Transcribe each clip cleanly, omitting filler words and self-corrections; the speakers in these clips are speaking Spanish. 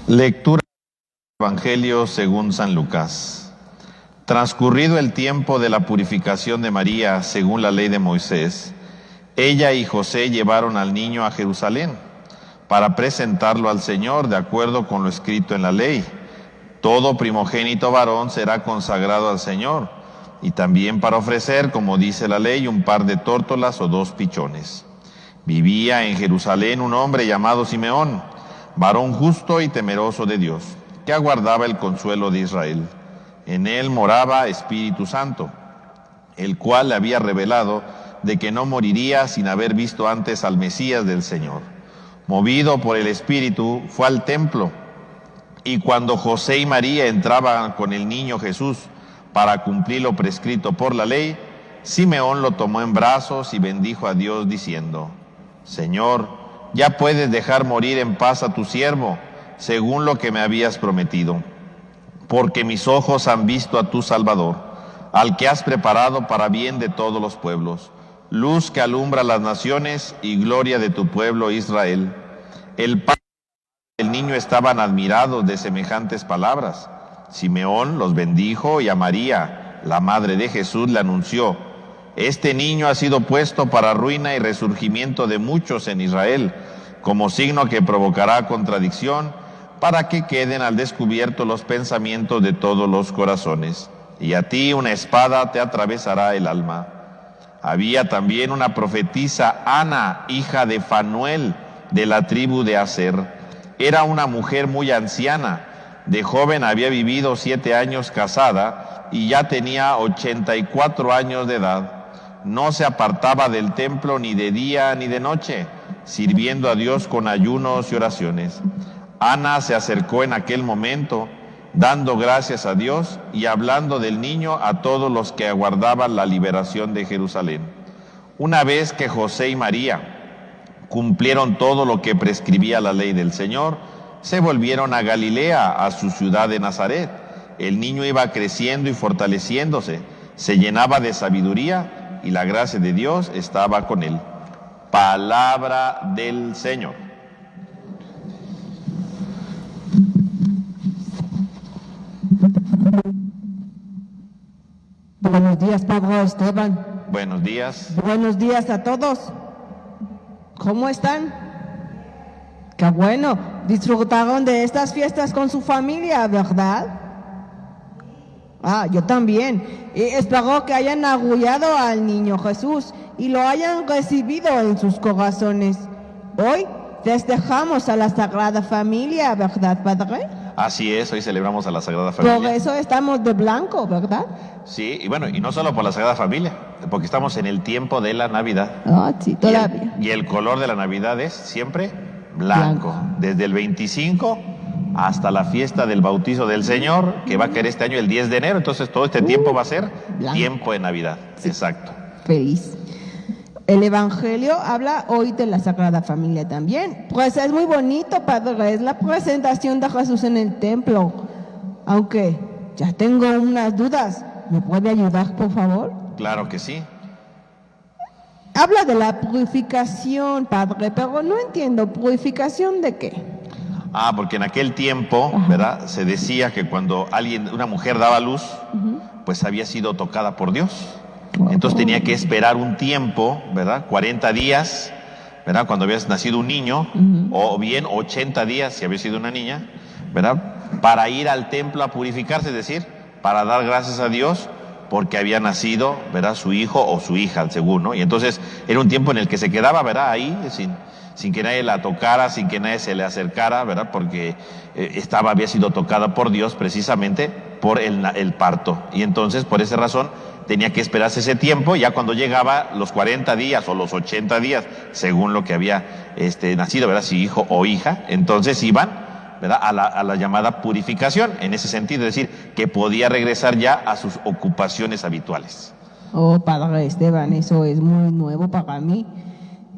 Lectura del Evangelio según San Lucas. Transcurrido el tiempo de la purificación de María según la ley de Moisés, ella y José llevaron al niño a Jerusalén para presentarlo al Señor de acuerdo con lo escrito en la ley. Todo primogénito varón será consagrado al Señor, y también para ofrecer, como dice la ley, un par de tórtolas o 2 pichones. Vivía en Jerusalén un hombre llamado Simeón, varón justo y temeroso de Dios, que aguardaba el consuelo de Israel. En él moraba Espíritu Santo, el cual le había revelado de que no moriría sin haber visto antes al Mesías del Señor. Movido por el Espíritu, fue al templo, y cuando José y María entraban con el niño Jesús para cumplir lo prescrito por la ley, Simeón lo tomó en brazos y bendijo a Dios diciendo: Señor, ya puedes dejar morir en paz a tu siervo, según lo que me habías prometido, porque mis ojos han visto a tu Salvador, al que has preparado para bien de todos los pueblos, luz que alumbra las naciones y gloria de tu pueblo Israel. El padre y el niño estaban admirados de semejantes palabras. Simeón los bendijo y a María, la madre de Jesús, le anunció: Este niño ha sido puesto para ruina y resurgimiento de muchos en Israel, como signo que provocará contradicción, para que queden al descubierto los pensamientos de todos los corazones. Y a ti una espada te atravesará el alma. Había también una profetisa, Ana, hija de Fanuel, de la tribu de Aser. Era una mujer muy anciana. De joven había vivido 7 años casada y ya tenía 84 años de edad. No se apartaba del templo ni de día ni de noche, sirviendo a Dios con ayunos y oraciones. Ana se acercó en aquel momento, dando gracias a Dios y hablando del niño a todos los que aguardaban la liberación de Jerusalén. Una vez que José y María cumplieron todo lo que prescribía la ley del Señor, se volvieron a Galilea, a su ciudad de Nazaret. El niño iba creciendo y fortaleciéndose, se llenaba de sabiduría y la gracia de Dios estaba con él. Palabra del Señor. Buenos días, Padre Esteban. Buenos días. Buenos días a todos. ¿Cómo están? Qué bueno. Disfrutaron de estas fiestas con su familia, ¿verdad? Yo también. Y espero que hayan agullado al niño Jesús y lo hayan recibido en sus corazones. Hoy festejamos a la Sagrada Familia, ¿verdad, Padre? Así es, hoy celebramos a la Sagrada Familia. Por eso estamos de blanco, ¿verdad? Sí, y bueno, y no solo por la Sagrada Familia, porque estamos en el tiempo de la Navidad. Sí, todavía. Y el color de la Navidad es siempre blanco. Desde el 25 hasta la fiesta del bautizo del Señor, que va a caer este año el 10 de enero. Entonces todo este tiempo va a ser blanco. Tiempo de Navidad. Sí. Exacto. Feliz. El Evangelio habla hoy de la Sagrada Familia también. Pues es muy bonito, Padre, es la presentación de Jesús en el templo. Aunque ya tengo unas dudas, ¿me puede ayudar, por favor? Claro que sí. Habla de la purificación, Padre, pero no entiendo, ¿purificación de qué? Porque en aquel tiempo, ¿verdad?, se decía que cuando una mujer daba luz, pues había sido tocada por Dios. Entonces tenía que esperar un tiempo, ¿verdad? 40 días, ¿verdad? Cuando había nacido un niño, o bien 80 días si había sido una niña, ¿verdad? Para ir al templo a purificarse, es decir, para dar gracias a Dios porque había nacido, ¿verdad?, su hijo o su hija, según, ¿no? Y entonces era un tiempo en el que se quedaba, ¿verdad?, ahí sin que nadie la tocara, sin que nadie se le acercara, ¿verdad?, porque había sido tocada por Dios precisamente por el parto. Y entonces, por esa razón, tenía que esperarse ese tiempo. Ya cuando llegaba los 40 días o los 80 días, según lo que había nacido, ¿verdad?, si hijo o hija, entonces iban, ¿verdad?, a la llamada purificación, en ese sentido, es decir, que podía regresar ya a sus ocupaciones habituales. Padre Esteban, eso es muy nuevo para mí.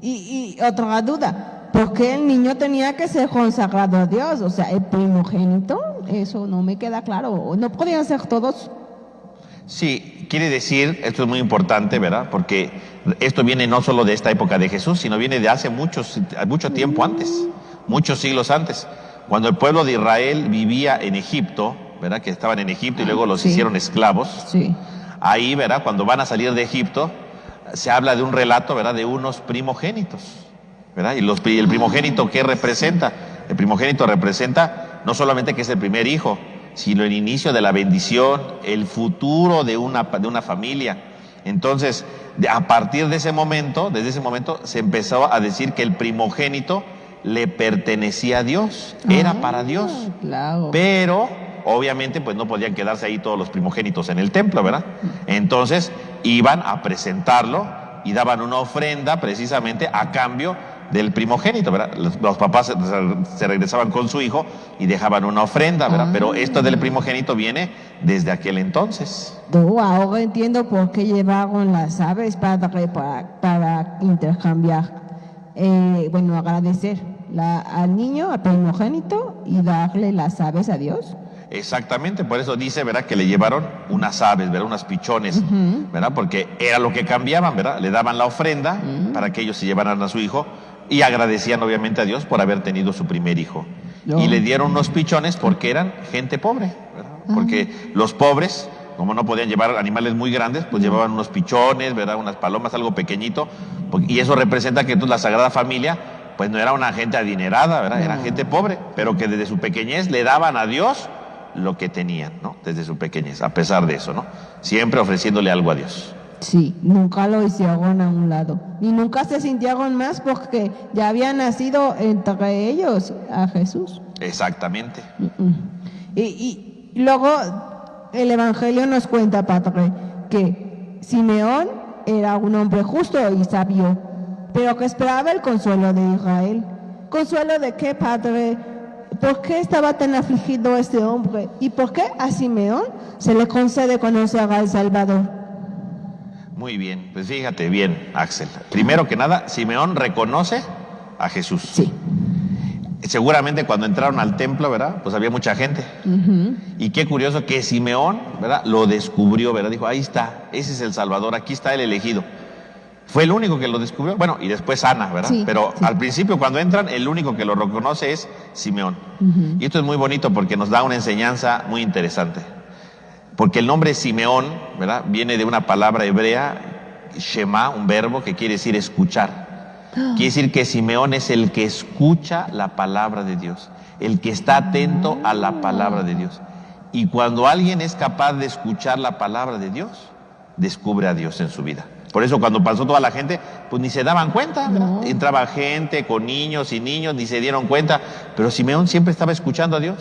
Y otra duda, ¿por qué el niño tenía que ser consagrado a Dios? O sea, el primogénito, eso no me queda claro. ¿No podían ser todos? Sí, quiere decir, esto es muy importante, ¿verdad? Porque esto viene no solo de esta época de Jesús, sino viene de hace mucho tiempo antes, muchos siglos antes. Cuando el pueblo de Israel vivía en Egipto, ¿verdad? Que estaban en Egipto y luego los Sí. hicieron esclavos. Sí. Ahí, ¿verdad? Cuando van a salir de Egipto, se habla de un relato, ¿verdad? De unos primogénitos, ¿verdad? Y el primogénito, ¿qué representa? El primogénito representa no solamente que es el primer hijo, sino el inicio de la bendición, el futuro de una familia. Entonces, a partir de ese momento, desde ese momento, se empezó a decir que el primogénito le pertenecía a Dios, era para Dios. Claro. Pero, obviamente, pues no podían quedarse ahí todos los primogénitos en el templo, ¿verdad? Entonces, iban a presentarlo y daban una ofrenda precisamente a cambio del primogénito, ¿verdad? Los papás se regresaban con su hijo y dejaban una ofrenda, ¿verdad? Pero esto del primogénito viene desde aquel entonces. Ahora entiendo por qué llevaron las aves para intercambiar, agradecer al niño, al primogénito, y darle las aves a Dios. Exactamente, por eso dice, ¿verdad? Que le llevaron unas aves, ¿verdad? Unas pichones, ¿verdad? Porque era lo que cambiaban, ¿verdad? Le daban la ofrenda para que ellos se llevaran a su hijo y agradecían obviamente a Dios por haber tenido su primer hijo. No. Y le dieron unos pichones porque eran gente pobre, ¿verdad? Porque los pobres, como no podían llevar animales muy grandes, pues llevaban unos pichones, ¿verdad? Unas palomas, algo pequeñito, y eso representa que entonces la Sagrada Familia pues no era una gente adinerada, ¿verdad? Era gente pobre, pero que desde su pequeñez le daban a Dios lo que tenían, ¿no? Desde su pequeñez, a pesar de eso, ¿no? Siempre ofreciéndole algo a Dios. Sí, nunca lo hicieron a un lado. Y nunca se sintieron más porque ya había nacido entre ellos a Jesús. Exactamente. Y luego el Evangelio nos cuenta, Padre, que Simeón era un hombre justo y sabio, pero que esperaba el consuelo de Israel. ¿Consuelo de qué, Padre? ¿Por qué estaba tan afligido este hombre? ¿Y por qué a Simeón se le concede conocer al Salvador? Muy bien, pues fíjate bien, Axel. Primero que nada, Simeón reconoce a Jesús. Sí. Seguramente cuando entraron al templo, ¿verdad? Pues había mucha gente. Y qué curioso que Simeón, ¿verdad? Lo descubrió, ¿verdad? Dijo, ahí está, ese es el Salvador, aquí está el elegido. Fue el único que lo descubrió. Bueno, y después Ana, ¿verdad? Sí, Pero sí. al principio, cuando entran, el único que lo reconoce es Simeón. Y esto es muy bonito porque nos da una enseñanza muy interesante. Porque el nombre Simeón, ¿verdad? Viene de una palabra hebrea, Shema, un verbo que quiere decir escuchar. Quiere decir que Simeón es el que escucha la palabra de Dios, el que está atento a la palabra de Dios. Y cuando alguien es capaz de escuchar la palabra de Dios, descubre a Dios en su vida. Por eso cuando pasó toda la gente, pues ni se daban cuenta, ¿verdad? No. Entraba gente con niños y niños, ni se dieron cuenta, pero Simeón siempre estaba escuchando a Dios.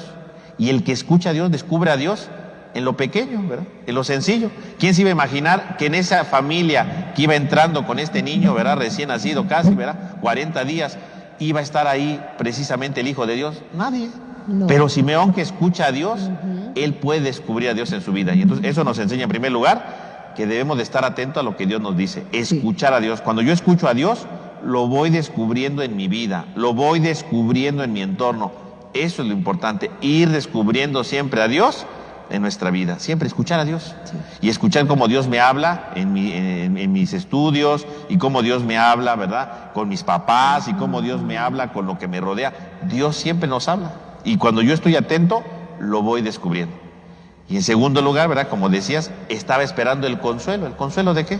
Y el que escucha a Dios, descubre a Dios en lo pequeño, ¿verdad? En lo sencillo. ¿Quién se iba a imaginar que en esa familia que iba entrando con este niño, ¿verdad? Recién nacido casi, ¿verdad? 40 días, iba a estar ahí precisamente el Hijo de Dios? Nadie. No. Pero Simeón, que escucha a Dios, él puede descubrir a Dios en su vida. Y entonces eso nos enseña en primer lugar que debemos de estar atentos a lo que Dios nos dice, escuchar a Dios. Cuando yo escucho a Dios, lo voy descubriendo en mi vida, lo voy descubriendo en mi entorno. Eso es lo importante, ir descubriendo siempre a Dios en nuestra vida, siempre escuchar a Dios. Sí. Y escuchar cómo Dios me habla en mis estudios, y cómo Dios me habla, ¿verdad? Con mis papás, y cómo Dios me habla con lo que me rodea. Dios siempre nos habla. Y cuando yo estoy atento, lo voy descubriendo. Y en segundo lugar, ¿verdad? Como decías, estaba esperando el consuelo. ¿El consuelo de qué?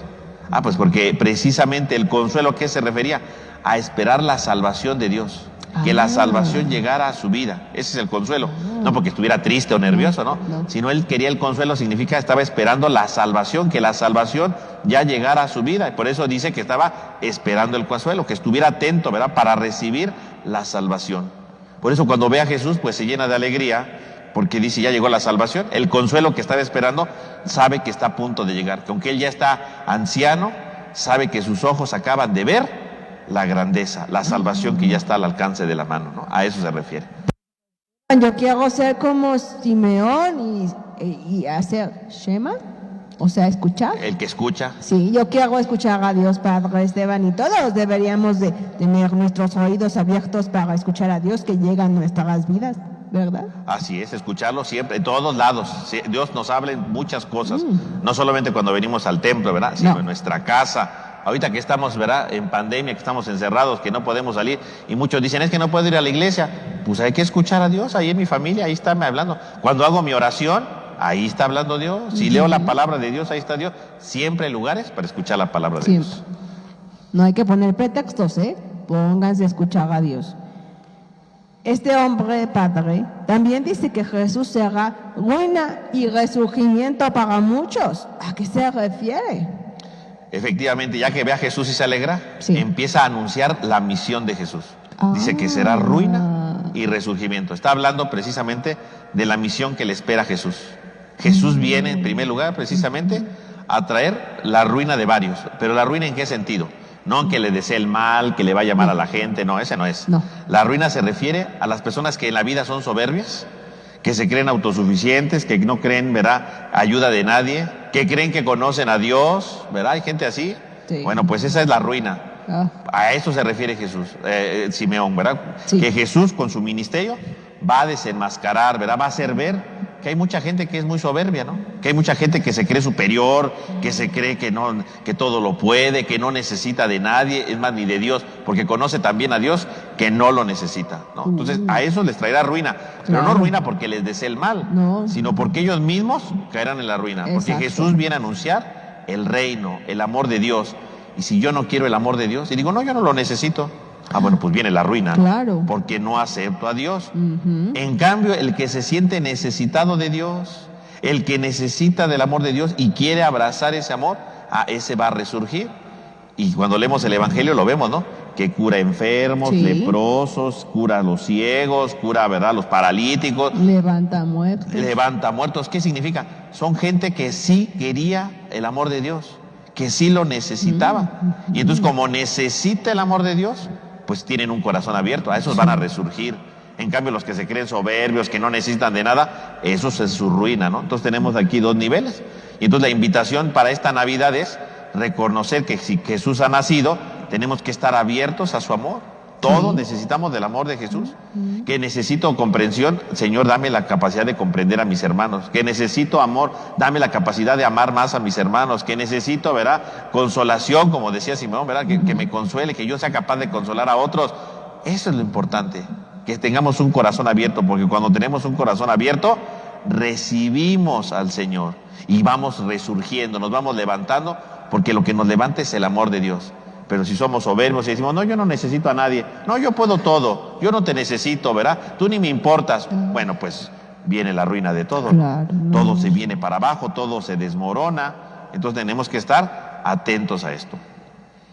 Pues porque precisamente el consuelo, ¿a qué se refería? A esperar la salvación de Dios. Que la salvación llegara a su vida. Ese es el consuelo. No porque estuviera triste o nervioso, ¿no? Sino él quería el consuelo, significa estaba esperando la salvación, que la salvación ya llegara a su vida. Y por eso dice que estaba esperando el consuelo, que estuviera atento, ¿verdad? Para recibir la salvación. Por eso cuando ve a Jesús, pues se llena de alegría, porque dice, ya llegó la salvación. El consuelo que estaba esperando, sabe que está a punto de llegar. Que aunque él ya está anciano, sabe que sus ojos acaban de ver la grandeza, la salvación que ya está al alcance de la mano, ¿no? A eso se refiere. Yo quiero ser como Simeón y hacer Shema, o sea, escuchar. El que escucha. Sí, yo quiero escuchar a Dios, Padre Esteban, y todos deberíamos de tener nuestros oídos abiertos para escuchar a Dios que llega a nuestras vidas, ¿verdad? Así es, escucharlo siempre, en todos lados. Sí, Dios nos habla en muchas cosas, no solamente cuando venimos al templo, ¿verdad? Sino en nuestra casa. Ahorita que estamos, ¿verdad? En pandemia, que estamos encerrados, que no podemos salir, y muchos dicen, es que no puedo ir a la iglesia. pues hay que escuchar a Dios. Ahí en mi familia, ahí está hablando. Cuando hago mi oración, ahí está hablando Dios. Si leo la palabra de Dios, ahí está Dios. Siempre hay lugares para escuchar la palabra de Siempre. Dios. No hay que poner pretextos, ¿eh? Pónganse a escuchar a Dios. Este hombre padre también dice que Jesús será ruina y resurgimiento para muchos. ¿A qué se refiere? Efectivamente, ya que ve a Jesús y se alegra, Sí. empieza a anunciar la misión de Jesús. Dice que será ruina y resurgimiento. Está hablando precisamente de la misión que le espera a Jesús. Jesús viene en primer lugar precisamente a traer la ruina de varios. Pero ¿la ruina en qué sentido? No en que le desee el mal, que le va a llamar a la gente, no, ese no es. No. La ruina se refiere a las personas que en la vida son soberbias, que se creen autosuficientes, que no creen, ¿verdad?, ayuda de nadie, que creen que conocen a Dios, ¿verdad? Hay gente así. Sí. Bueno, pues esa es la ruina. Ah, A eso se refiere Jesús, Simeón, ¿verdad? Sí. Que Jesús con su ministerio va a desenmascarar, ¿verdad? Va a hacer ver que hay mucha gente que es muy soberbia, ¿no? Que hay mucha gente que se cree superior, que se cree que no, que todo lo puede, que no necesita de nadie, es más, ni de Dios, porque conoce también a Dios que no lo necesita, ¿no? Entonces, a eso les traerá ruina, pero no Claro. ruina porque les desee el mal, No. sino porque ellos mismos caerán en la ruina, porque Exacto. Jesús viene a anunciar el reino, el amor de Dios. Y si yo no quiero el amor de Dios, y digo, no, yo no lo necesito, bueno, pues viene la ruina, ¿no? Claro. Porque no acepto a Dios. ujú. En cambio, el que se siente necesitado de Dios, el que necesita del amor de Dios y quiere abrazar ese amor, ese va a resurgir. Y cuando leemos el Evangelio lo vemos, ¿no? Que cura enfermos, Sí. leprosos, cura a los ciegos, cura, ¿verdad?, a los paralíticos, Levanta muertos. levanta muertos. ¿Qué significa? Son gente que sí quería el amor de Dios, que sí lo necesitaba. Y entonces, como necesita el amor de Dios, pues tienen un corazón abierto, a esos van a resurgir. En cambio, los que se creen soberbios, que no necesitan de nada, eso es su ruina, ¿no? Entonces tenemos aquí dos niveles. Y entonces la invitación para esta Navidad es reconocer que si Jesús ha nacido, tenemos que estar abiertos a su amor. Todos necesitamos del amor de Jesús. Que necesito comprensión, Señor, dame la capacidad de comprender a mis hermanos. Que necesito amor, dame la capacidad de amar más a mis hermanos. Que necesito, ¿verdad?, consolación, como decía Simón, ¿verdad?, que me consuele, que yo sea capaz de consolar a otros. Eso es lo importante, que tengamos un corazón abierto, porque cuando tenemos un corazón abierto, recibimos al Señor y vamos resurgiendo, nos vamos levantando, porque lo que nos levanta es el amor de Dios. Pero si somos soberbios y decimos, no, yo no necesito a nadie, no, yo puedo todo, yo no te necesito, ¿verdad?, tú ni me importas, bueno, pues viene la ruina de todo, ¿no? Claro, no. Todo se viene para abajo, todo se desmorona. Entonces tenemos que estar atentos a esto.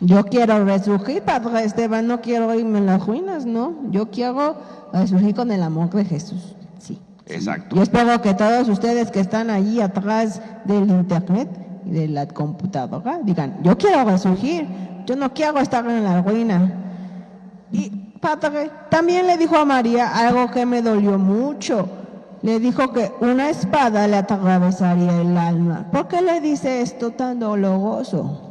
Yo quiero resurgir, Padre Esteban, no quiero irme en las ruinas, ¿no? Yo quiero resurgir con el amor de Jesús. Sí. Exacto. Yo espero que todos ustedes que están allí atrás del internet y de la computadora digan, yo quiero resurgir, yo no quiero estar en la ruina. Y Padre, también le dijo a María algo que me dolió mucho. Le dijo que una espada le atravesaría el alma. ¿Por qué le dice esto tan doloroso?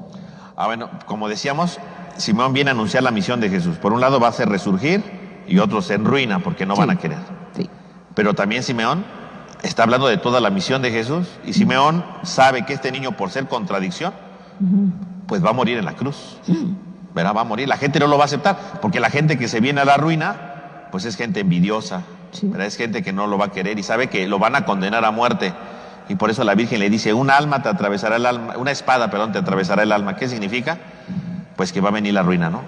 Bueno, como decíamos, Simón viene a anunciar la misión de Jesús. Por un lado va a hacer resurgir y otros en ruina porque no Sí. van a querer. Sí. Pero también Simeón está hablando de toda la misión de Jesús y Simeón sabe que este niño, por ser contradicción, pues va a morir en la cruz. ¿Verdad? Va a morir. La gente no lo va a aceptar porque la gente que se viene a la ruina, pues es gente envidiosa. Sí. ¿Verdad? Es gente que no lo va a querer y sabe que lo van a condenar a muerte. Y por eso la Virgen le dice, un alma te atravesará el alma, una espada, perdón, te atravesará el alma. ¿Qué significa? Pues que va a venir la ruina, ¿no?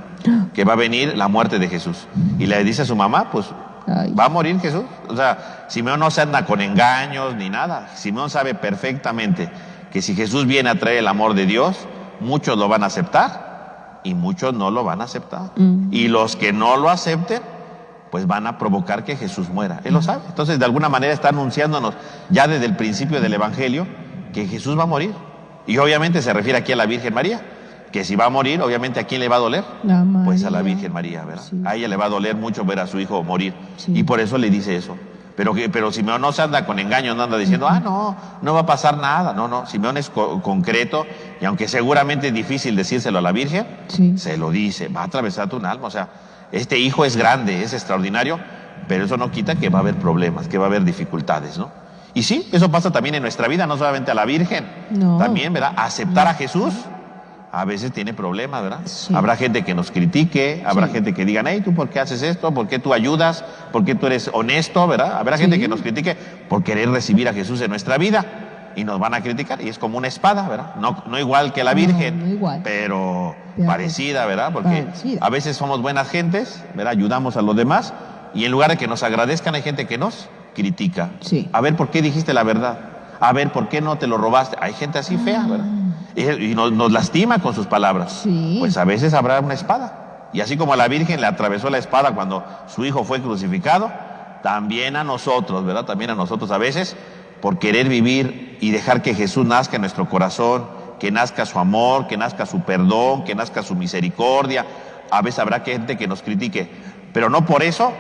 Que va a venir la muerte de Jesús. Y le dice a su mamá, pues Ay. va a morir Jesús. O sea, Simeón no se anda con engaños ni nada. Simeón sabe perfectamente que si Jesús viene a traer el amor de Dios, muchos lo van a aceptar y muchos no lo van a aceptar. Y los que no lo acepten, pues van a provocar que Jesús muera. Él lo sabe. Entonces, de alguna manera está anunciándonos ya desde el principio del Evangelio que Jesús va a morir. Y obviamente se refiere aquí a la Virgen María, que si va a morir, obviamente ¿a quién le va a doler? La Pues a la María. Virgen María, ¿verdad? Sí. A ella le va a doler mucho ver a su hijo morir. Sí. Y por eso le dice eso. Pero Simeón no se anda con engaños, no anda diciendo, no va a pasar nada. No, Simeón es concreto, y aunque seguramente es difícil decírselo a la Virgen, Sí. se lo dice, va a atravesar tu alma. O sea, este hijo es grande, es extraordinario, pero eso no quita que va a haber problemas, que va a haber dificultades, ¿no? Y sí, eso pasa también en nuestra vida, no solamente a la Virgen, No. también, ¿verdad? Aceptar a Jesús, a veces tiene problemas, ¿verdad? Sí. Habrá gente que nos critique, habrá Sí. gente que digan, hey, ¿tú por qué haces esto? ¿Por qué tú ayudas? ¿Por qué tú eres honesto? ¿Verdad? Habrá gente que nos critique por querer recibir a Jesús en nuestra vida y nos van a criticar y es como una espada, ¿verdad? No igual que la Virgen, no igual. pero Pero parecida, ¿verdad? Porque parecida. a veces somos buenas gentes, ¿verdad? Ayudamos a los demás y en lugar de que nos agradezcan hay gente que nos critica. Sí. A ver, ¿por qué dijiste la verdad? A ver, ¿por qué no te lo robaste? Hay gente así fea, ¿verdad? Y nos lastima con sus palabras. Sí. Pues a veces habrá una espada. Y así como a la Virgen le atravesó la espada cuando su hijo fue crucificado, también a nosotros, ¿verdad? También a nosotros a veces, por querer vivir y dejar que Jesús nazca en nuestro corazón, que nazca su amor, que nazca su perdón, que nazca su misericordia. A veces habrá gente que nos critique, pero no por eso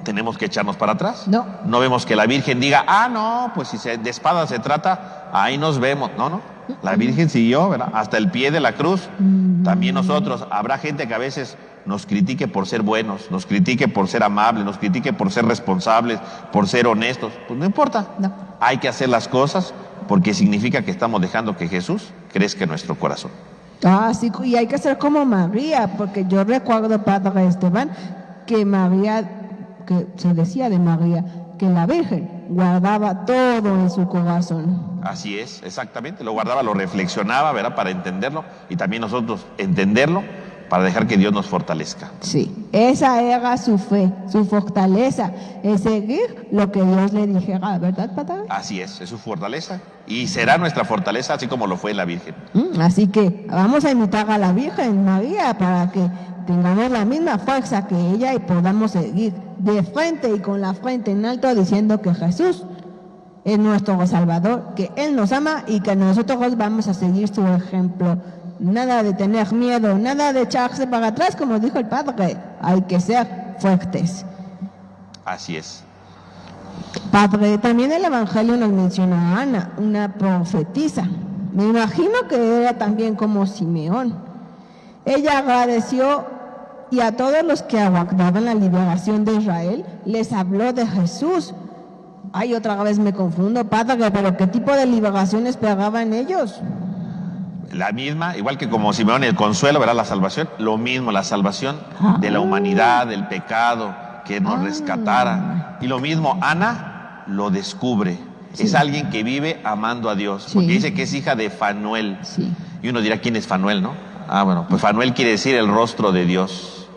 tenemos que echarnos para atrás. No. Vemos que la Virgen diga, no, pues si de espada se trata, ahí nos vemos. No. La Virgen siguió, ¿verdad? Hasta el pie de la cruz. También nosotros, habrá gente que a veces nos critique por ser buenos, nos critique por ser amables, nos critique por ser responsables, por ser honestos. Pues no importa. No. Hay que hacer las cosas porque significa que estamos dejando que Jesús crezca en nuestro corazón. Sí, y hay que ser como María, porque yo recuerdo, Padre Esteban, que se decía de María, que la Virgen guardaba todo en su corazón. Así es, exactamente, lo guardaba, lo reflexionaba, ¿verdad? Para entenderlo y también nosotros entenderlo para dejar que Dios nos fortalezca. Sí, esa era su fe, su fortaleza, es seguir lo que Dios le dijera, ¿verdad, Padre? Así es su fortaleza y será nuestra fortaleza así como lo fue la Virgen. Así que vamos a imitar a la Virgen María para que tengamos la misma fuerza que ella y podamos seguir de frente y con la frente en alto diciendo que Jesús es nuestro Salvador, que Él nos ama y que nosotros vamos a seguir su ejemplo. Nada de tener miedo, nada de echarse para atrás, como dijo el Padre. Hay que ser fuertes. Así es. Padre, también el Evangelio nos menciona a Ana, una profetisa. Me imagino que era también como Simeón. Ella agradeció y a todos los que aguardaban la liberación de Israel les habló de Jesús. Ay, otra vez me confundo, Padre, pero ¿qué tipo de liberación esperaban ellos? La misma, igual que como Simeón, el consuelo, ¿verdad? La salvación, lo mismo, la salvación de la humanidad, del pecado, que nos rescatara. Y lo mismo, Ana lo descubre. Sí. Es alguien que vive amando a Dios, porque dice que es hija de Fanuel. Sí. Y uno dirá, ¿quién es Fanuel, no? Bueno, pues Fanuel quiere decir el rostro de Dios.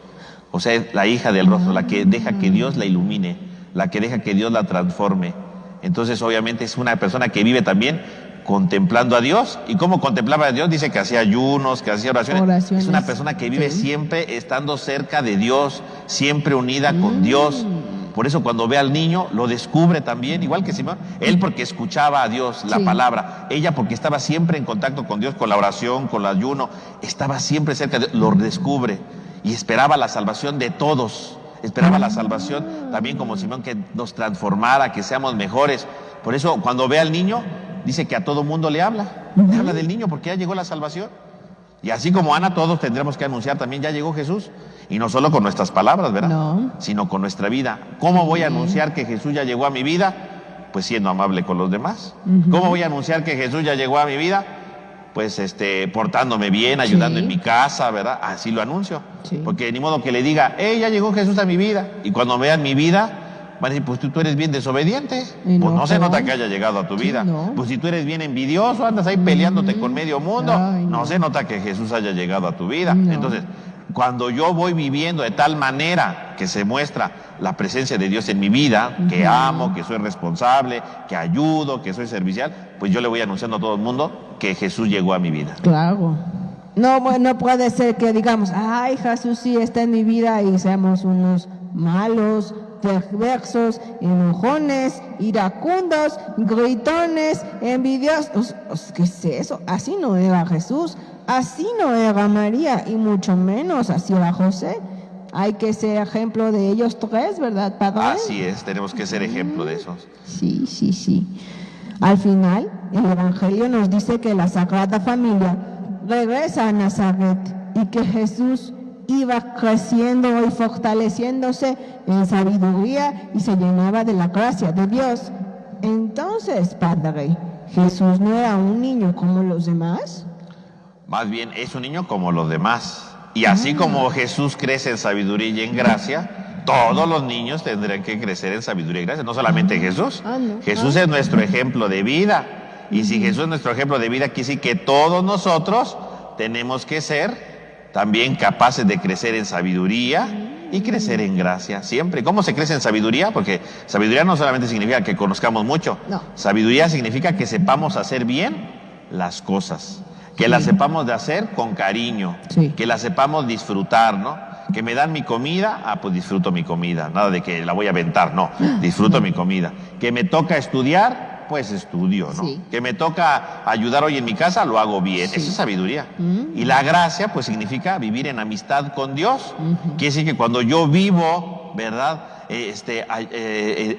O sea, es la hija del rostro, la que deja que Dios la ilumine, la que deja que Dios la transforme. Entonces, obviamente, es una persona que vive también contemplando a Dios. ¿Y cómo contemplaba a Dios? Dice que hacía ayunos, que hacía oraciones. Es una persona que vive siempre estando cerca de Dios, siempre unida con Dios. Por eso cuando ve al niño, lo descubre también, igual que Simón. Él porque escuchaba a Dios, la palabra. Ella porque estaba siempre en contacto con Dios, con la oración, con el ayuno. Estaba siempre cerca de Dios, lo descubre. Y esperaba la salvación de todos. Esperaba la salvación también como Simón, que nos transformara, que seamos mejores. Por eso cuando ve al niño, dice que a todo mundo le habla. Le habla del niño porque ya llegó la salvación. Y así como Ana, todos tendremos que anunciar también, ya llegó Jesús. Y no solo con nuestras palabras, ¿verdad? No. Sino con nuestra vida. ¿Cómo voy a anunciar que Jesús ya llegó a mi vida? Pues siendo amable con los demás. ¿Cómo voy a anunciar que Jesús ya llegó a mi vida? Pues portándome bien, ayudando en mi casa, ¿verdad? Así lo anuncio. Porque ni modo que le diga, ya llegó Jesús a mi vida. Y cuando vean mi vida, van a decir, pues tú eres bien desobediente. Pues no se nota que haya llegado a tu vida. Pues si tú eres bien envidioso, andas ahí peleándote con medio mundo, no se nota que Jesús haya llegado a tu vida. Entonces, cuando yo voy viviendo de tal manera que se muestra la presencia de Dios en mi vida, que amo, que soy responsable, que ayudo, que soy servicial, pues yo le voy anunciando a todo el mundo que Jesús llegó a mi vida. Claro. No puede ser que digamos, ay, Jesús sí está en mi vida y seamos unos malos, perversos, enojones, iracundos, gritones, envidiosos. ¿Qué es eso? Así no era Jesús, así no era María y mucho menos así era José. Hay que ser ejemplo de ellos tres, ¿verdad, Padre? Así es, tenemos que ser ejemplo de esos. Sí. Al final, el Evangelio nos dice que la Sagrada Familia regresa a Nazaret y que Jesús iba creciendo y fortaleciéndose en sabiduría y se llenaba de la gracia de Dios. Entonces, Padre, ¿Jesús no era un niño como los demás? Más bien es un niño como los demás. Y así como Jesús crece en sabiduría y en gracia, todos los niños tendrán que crecer en sabiduría y gracia. No solamente Jesús. No. Jesús es nuestro ejemplo de vida. Y si Jesús es nuestro ejemplo de vida, quiere decir que todos nosotros tenemos que ser también capaces de crecer en sabiduría y crecer en gracia siempre. ¿Cómo se crece en sabiduría? Porque sabiduría no solamente significa que conozcamos mucho. No. Sabiduría significa que sepamos hacer bien las cosas. Que las sepamos de hacer con cariño. Sí. Que las sepamos disfrutar, ¿no? Que me dan mi comida, pues disfruto mi comida. Nada de que la voy a aventar, no. Disfruto mi comida. Que me toca estudiar, pues estudio, ¿no? Sí. Que me toca ayudar hoy en mi casa, lo hago bien. Sí. Eso es sabiduría. Y la gracia, pues significa vivir en amistad con Dios. Quiere decir que cuando yo vivo, ¿verdad?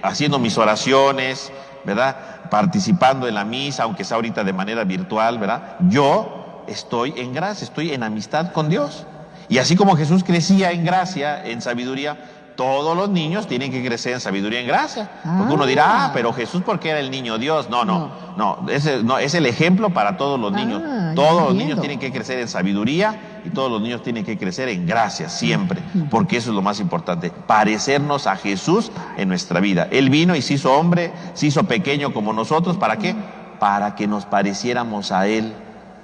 Haciendo mis oraciones, ¿verdad? Participando en la misa, aunque sea ahorita de manera virtual, ¿verdad? Yo estoy en gracia, estoy en amistad con Dios. Y así como Jesús crecía en gracia, en sabiduría, todos los niños tienen que crecer en sabiduría y en gracia. Porque uno dirá, pero Jesús, ¿por qué era el niño Dios? No, es el ejemplo para todos los niños. Todos los niños tienen que crecer en sabiduría y todos los niños tienen que crecer en gracia siempre, porque eso es lo más importante, parecernos a Jesús en nuestra vida. Él vino y se hizo hombre, se hizo pequeño como nosotros, ¿para qué? Para que nos pareciéramos a Él,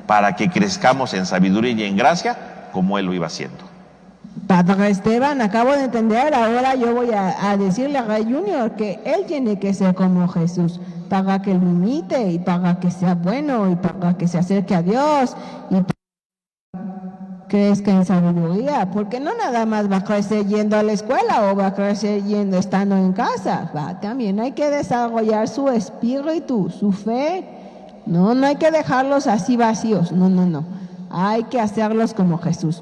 para que crezcamos en sabiduría y en gracia como Él lo iba haciendo. Padre Esteban, acabo de entender, ahora yo voy a decirle a Ray Junior que él tiene que ser como Jesús, para que lo imite y para que sea bueno y para que se acerque a Dios y crezca en sabiduría, porque no nada más va a crecer yendo a la escuela o va a crecer yendo estando en casa, también hay que desarrollar su espíritu, su fe, no hay que dejarlos así vacíos, no, hay que hacerlos como Jesús.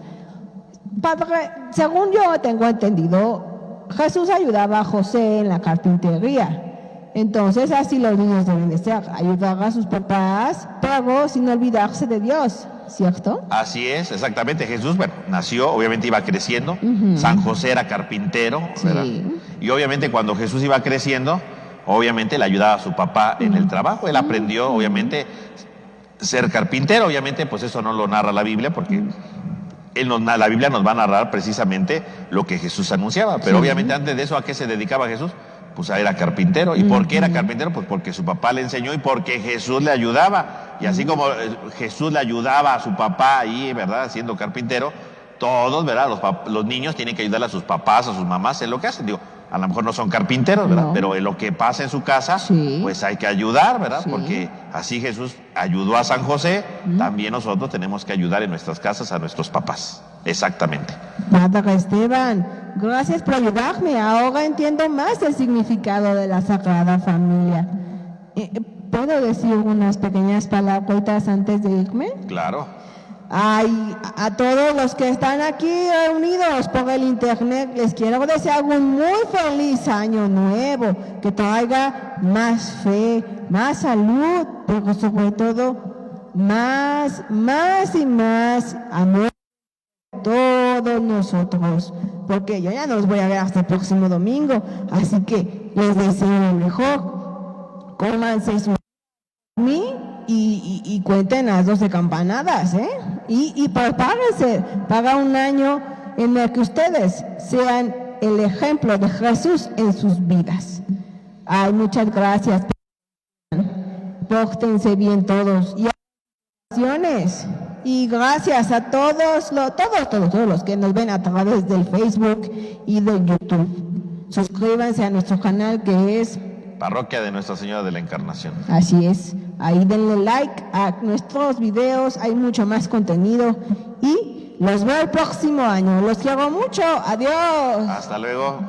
Padre, según yo tengo entendido, Jesús ayudaba a José en la carpintería. Entonces así los niños deben de ser, ayudar a sus papás, pero sin olvidarse de Dios, ¿cierto? Así es, exactamente. Jesús, nació, obviamente iba creciendo. San José era carpintero, ¿verdad? Sí. Y obviamente cuando Jesús iba creciendo, obviamente le ayudaba a su papá en el trabajo. Él aprendió, obviamente, ser carpintero. Obviamente, pues eso no lo narra la Biblia, porque la Biblia nos va a narrar precisamente lo que Jesús anunciaba. Pero obviamente antes de eso, ¿a qué se dedicaba Jesús? Pues era carpintero. ¿Y por qué era carpintero? Pues porque su papá le enseñó y porque Jesús le ayudaba. Y así como Jesús le ayudaba a su papá ahí, ¿verdad? Siendo carpintero, todos, ¿verdad? Los niños tienen que ayudarle a sus papás, a sus mamás en lo que hacen. Digo, a lo mejor no son carpinteros, ¿verdad? No. Pero en lo que pasa en su casa, pues hay que ayudar, ¿verdad? Sí. Porque así Jesús ayudó a San José, también nosotros tenemos que ayudar en nuestras casas a nuestros papás. Exactamente. Padre Esteban, gracias por ayudarme. Ahora entiendo más el significado de la Sagrada Familia. ¿Puedo decir unas pequeñas palabras antes de irme? Claro. Ay, a todos los que están aquí reunidos por el internet, les quiero desear un muy feliz año nuevo, que traiga más fe, más salud, pero sobre todo más y más amor a todos nosotros, porque yo ya no los voy a ver hasta el próximo domingo, así que les deseo lo mejor, cómanse su y cuenten las 12 campanadas, y prepárense para un año en el que ustedes sean el ejemplo de Jesús en sus vidas. Ay, muchas gracias. Pórtense bien todos y oraciones. Y gracias a todos los que nos ven a través del Facebook y de YouTube. Suscríbanse a nuestro canal que es Parroquia de Nuestra Señora de la Encarnación. Así es, ahí denle like a nuestros videos, hay mucho más contenido y los veo el próximo año. Los quiero mucho, adiós. Hasta luego.